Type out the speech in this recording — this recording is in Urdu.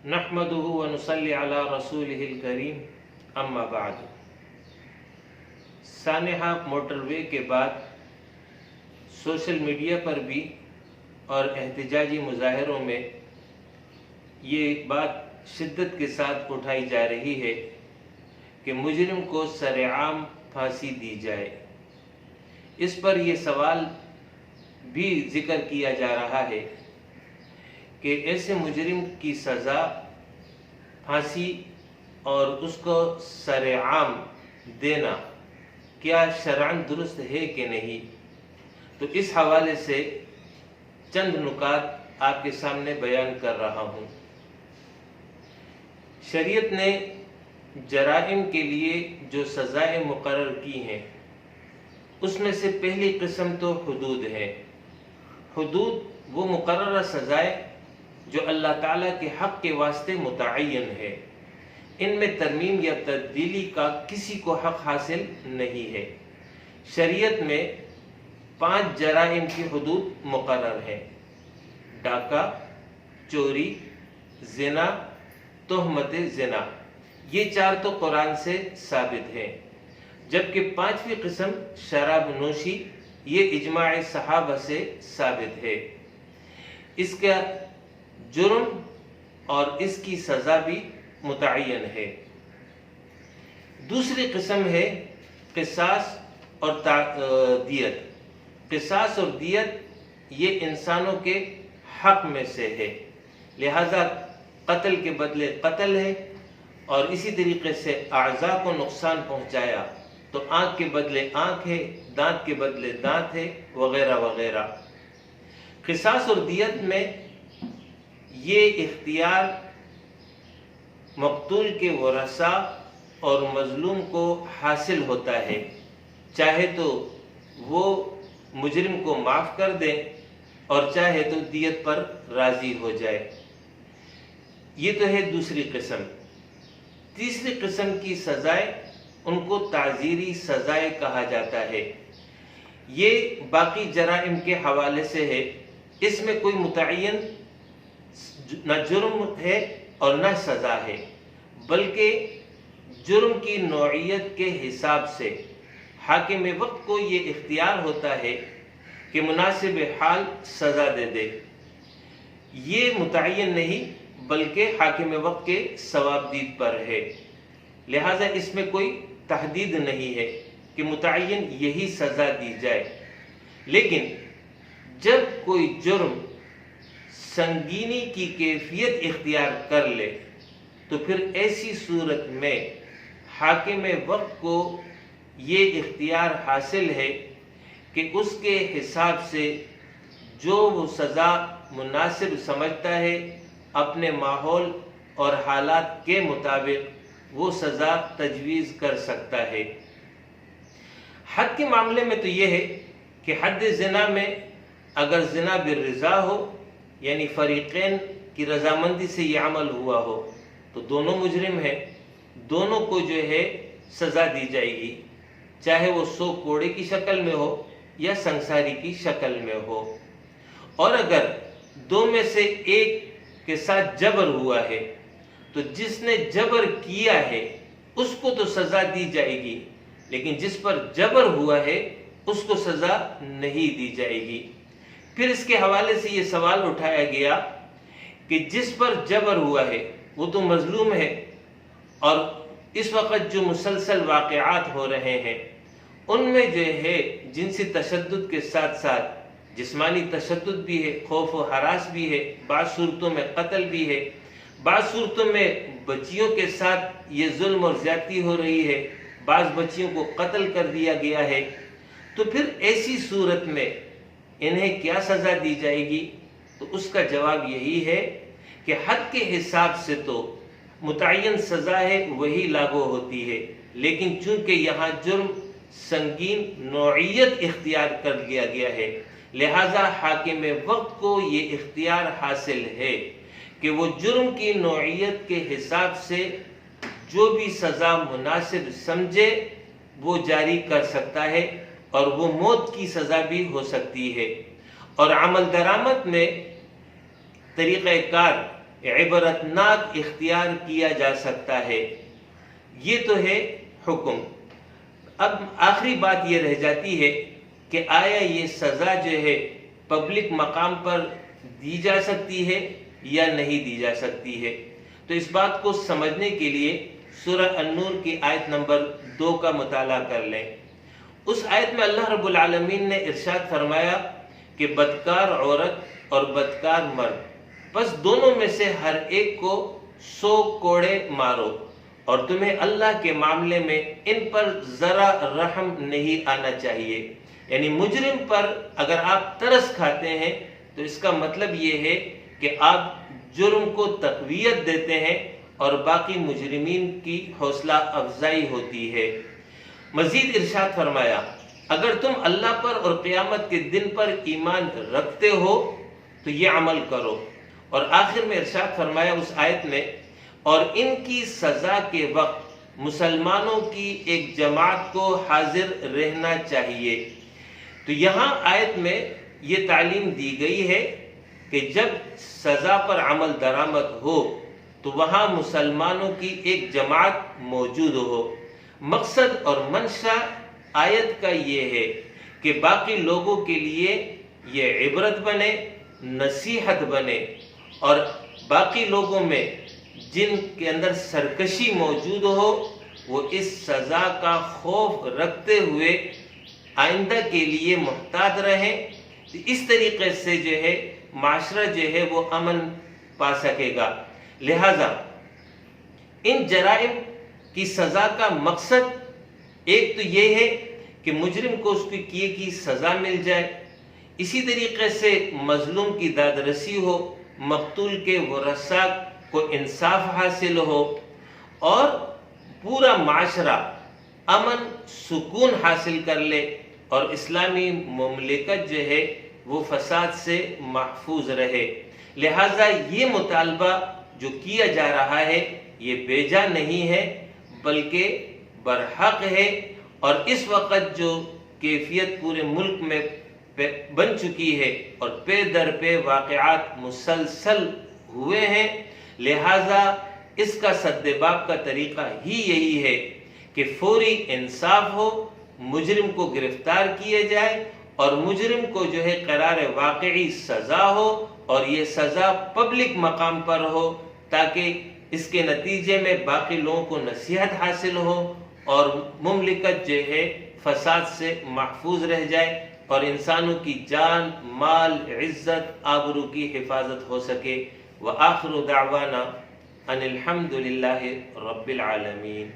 نحمده ونصلي على رسوله الکریم اما بعد۔ سانحہ موٹر وے کے بعد سوشل میڈیا پر بھی اور احتجاجی مظاہروں میں یہ بات شدت کے ساتھ اٹھائی جا رہی ہے کہ مجرم کو سرعام پھانسی دی جائے۔ اس پر یہ سوال بھی ذکر کیا جا رہا ہے کہ ایسے مجرم کی سزا پھانسی اور اس کو سرعام دینا کیا شرعاً درست ہے کہ نہیں؟ تو اس حوالے سے چند نکات آپ کے سامنے بیان کر رہا ہوں۔ شریعت نے جرائم کے لیے جو سزائیں مقرر کی ہیں اس میں سے پہلی قسم تو حدود ہے۔ حدود وہ مقررہ سزائیں جو اللہ تعالیٰ کے حق کے واسطے متعین ہے، ان میں ترمیم یا تبدیلی کا کسی کو حق حاصل نہیں ہے۔ شریعت میں 5 جرائم کی حدود مقرر ہیں: ڈاکہ، چوری، زنا، تہمت زنا۔ یہ 4 تو قرآن سے ثابت ہیں، جبکہ 5ویں قسم شراب نوشی یہ اجماع صحابہ سے ثابت ہے۔ اس کا جرم اور اس کی سزا بھی متعین ہے۔ دوسری قسم ہے قصاص اور دیت۔ قصاص اور دیت یہ انسانوں کے حق میں سے ہے، لہذا قتل کے بدلے قتل ہے، اور اسی طریقے سے اعضاء کو نقصان پہنچایا تو آنکھ کے بدلے آنکھ ہے، دانت کے بدلے دانت ہے، وغیرہ وغیرہ۔ قصاص اور دیت میں یہ اختیار مقتول کے ورثاء اور مظلوم کو حاصل ہوتا ہے، چاہے تو وہ مجرم کو معاف کر دے اور چاہے تو دیت پر راضی ہو جائے۔ یہ تو ہے دوسری قسم۔ تیسری قسم کی سزائیں ان کو تعزیری سزائیں کہا جاتا ہے۔ یہ باقی جرائم کے حوالے سے ہے، اس میں کوئی متعین نہ جرم ہے اور نہ سزا ہے، بلکہ جرم کی نوعیت کے حساب سے حاکم وقت کو یہ اختیار ہوتا ہے کہ مناسب حال سزا دے دے۔ یہ متعین نہیں بلکہ حاکم وقت کے ثوابدید پر ہے، لہذا اس میں کوئی تحدید نہیں ہے کہ متعین یہی سزا دی جائے۔ لیکن جب کوئی جرم سنگینی کی کیفیت اختیار کر لے تو پھر ایسی صورت میں حاکم وقت کو یہ اختیار حاصل ہے کہ اس کے حساب سے جو وہ سزا مناسب سمجھتا ہے اپنے ماحول اور حالات کے مطابق وہ سزا تجویز کر سکتا ہے۔ حد کے معاملے میں تو یہ ہے کہ حد زنا میں اگر زنا بالرضا ہو، یعنی فریقین کی رضامندی سے یہ عمل ہوا ہو، تو دونوں مجرم ہیں، دونوں کو جو ہے سزا دی جائے گی، چاہے وہ 100 کوڑے کی شکل میں ہو یا سنساری کی شکل میں ہو۔ اور اگر دو میں سے ایک کے ساتھ جبر ہوا ہے تو جس نے جبر کیا ہے اس کو تو سزا دی جائے گی، لیکن جس پر جبر ہوا ہے اس کو سزا نہیں دی جائے گی۔ پھر اس کے حوالے سے یہ سوال اٹھایا گیا کہ جس پر جبر ہوا ہے وہ تو مظلوم ہے، اور اس وقت جو مسلسل واقعات ہو رہے ہیں ان میں جو ہے جنسی تشدد کے ساتھ ساتھ جسمانی تشدد بھی ہے، خوف و ہراس بھی ہے، بعض صورتوں میں قتل بھی ہے، بعض صورتوں میں بچیوں کے ساتھ یہ ظلم اور زیادتی ہو رہی ہے، بعض بچیوں کو قتل کر دیا گیا ہے۔ تو پھر ایسی صورت میں انہیں کیا سزا دی جائے گی؟ تو اس کا جواب یہی ہے کہ حد کے حساب سے تو متعین سزا ہے وہی لاگو ہوتی ہے، لیکن چونکہ یہاں جرم سنگین نوعیت اختیار کر لیا گیا ہے، لہذا حاکم وقت کو یہ اختیار حاصل ہے کہ وہ جرم کی نوعیت کے حساب سے جو بھی سزا مناسب سمجھے وہ جاری کر سکتا ہے، اور وہ موت کی سزا بھی ہو سکتی ہے۔ اور عمل درآمد میں طریقہ کار عبرتناک اختیار کیا جا سکتا ہے۔ یہ تو ہے حکم۔ اب آخری بات یہ رہ جاتی ہے کہ آیا یہ سزا جو ہے پبلک مقام پر دی جا سکتی ہے یا نہیں دی جا سکتی ہے؟ تو اس بات کو سمجھنے کے لیے سورہ النور کی آیت نمبر 2 کا مطالعہ کر لیں۔ اس آیت میں اللہ رب العالمین نے ارشاد فرمایا کہ بدکار عورت اور بدکار مرد، بس دونوں میں سے ہر ایک کو 100 کوڑے مارو، اور تمہیں اللہ کے معاملے میں ان پر ذرا رحم نہیں آنا چاہیے۔ یعنی مجرم پر اگر آپ ترس کھاتے ہیں تو اس کا مطلب یہ ہے کہ آپ جرم کو تقویت دیتے ہیں اور باقی مجرمین کی حوصلہ افزائی ہوتی ہے۔ مزید ارشاد فرمایا اگر تم اللہ پر اور قیامت کے دن پر ایمان رکھتے ہو تو یہ عمل کرو، اور آخر میں ارشاد فرمایا اس آیت میں اور ان کی سزا کے وقت مسلمانوں کی ایک جماعت کو حاضر رہنا چاہیے۔ تو یہاں آیت میں یہ تعلیم دی گئی ہے کہ جب سزا پر عمل درآمد ہو تو وہاں مسلمانوں کی ایک جماعت موجود ہو۔ مقصد اور منشا آیت کا یہ ہے کہ باقی لوگوں کے لیے یہ عبرت بنے، نصیحت بنے، اور باقی لوگوں میں جن کے اندر سرکشی موجود ہو وہ اس سزا کا خوف رکھتے ہوئے آئندہ کے لیے محتاط رہیں۔ اس طریقے سے جو ہے معاشرہ جو ہے وہ امن پا سکے گا۔ لہذا ان جرائم کی سزا کا مقصد ایک تو یہ ہے کہ مجرم کو اس کی کیے کی سزا مل جائے، اسی طریقے سے مظلوم کی داد رسی ہو، مقتول کے ورثاء کو انصاف حاصل ہو، اور پورا معاشرہ امن سکون حاصل کر لے، اور اسلامی مملکت جو ہے وہ فساد سے محفوظ رہے۔ لہٰذا یہ مطالبہ جو کیا جا رہا ہے یہ بے جا نہیں ہے بلکہ برحق ہے، اور اس وقت جو کیفیت پورے ملک میں بن چکی ہے اور پے در پہ واقعات مسلسل ہوئے ہیں، لہٰذا اس کا سد باب کا طریقہ ہی یہی ہے کہ فوری انصاف ہو، مجرم کو گرفتار کیے جائے، اور مجرم کو جو ہے قرار واقعی سزا ہو، اور یہ سزا پبلک مقام پر ہو تاکہ اس کے نتیجے میں باقی لوگوں کو نصیحت حاصل ہو اور مملکت جو ہے فساد سے محفوظ رہ جائے، اور انسانوں کی جان، مال، عزت، آبرو کی حفاظت ہو سکے۔ وآخر دعوانا ان الحمد للہ رب العالمین۔